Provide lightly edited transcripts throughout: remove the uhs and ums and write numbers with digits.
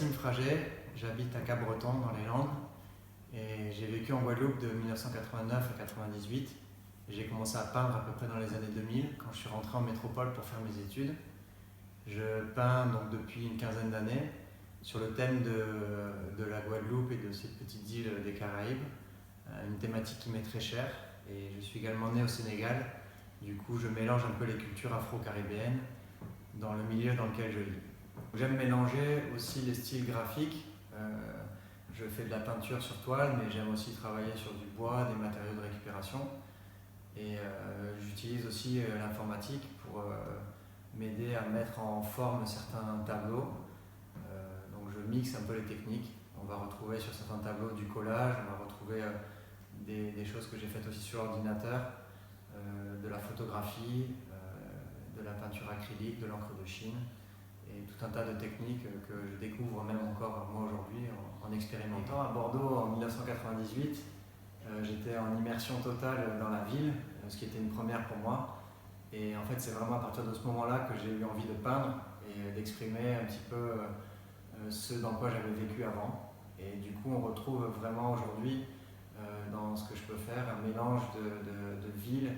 Baptiste Fraget, j'habite à Cap-Breton dans les Landes et j'ai vécu en Guadeloupe de 1989 à 1998. J'ai commencé à peindre à peu près dans les années 2000 quand je suis rentré en métropole pour faire mes études. Je peins donc depuis une quinzaine d'années sur le thème de la Guadeloupe et de ces petites îles des Caraïbes, une thématique qui m'est très chère. Et je suis également né au Sénégal, du coup je mélange un peu les cultures afro-caribéennes dans le milieu dans lequel je vis. J'aime mélanger aussi les styles graphiques. Je fais de la peinture sur toile, mais j'aime aussi travailler sur du bois, des matériaux de récupération. Et j'utilise aussi l'informatique pour m'aider à mettre en forme certains tableaux. Donc je mixe un peu les techniques. On va retrouver sur certains tableaux du collage, on va retrouver des choses que j'ai faites aussi sur l'ordinateur, de la photographie, de la peinture acrylique, de l'encre de Chine et tout un tas de techniques que je découvre même encore moi aujourd'hui en expérimentant. À Bordeaux en 1998, j'étais en immersion totale dans la ville, ce qui était une première pour moi. Et en fait, c'est vraiment à partir de ce moment-là que j'ai eu envie de peindre et d'exprimer un petit peu ce dans quoi j'avais vécu avant. Et du coup, on retrouve vraiment aujourd'hui dans ce que je peux faire un mélange de villes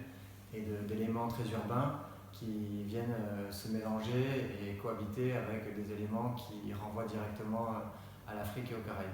et d'éléments très urbains qui viennent se mélanger et cohabiter avec des éléments qui renvoient directement à l'Afrique et aux Caraïbes.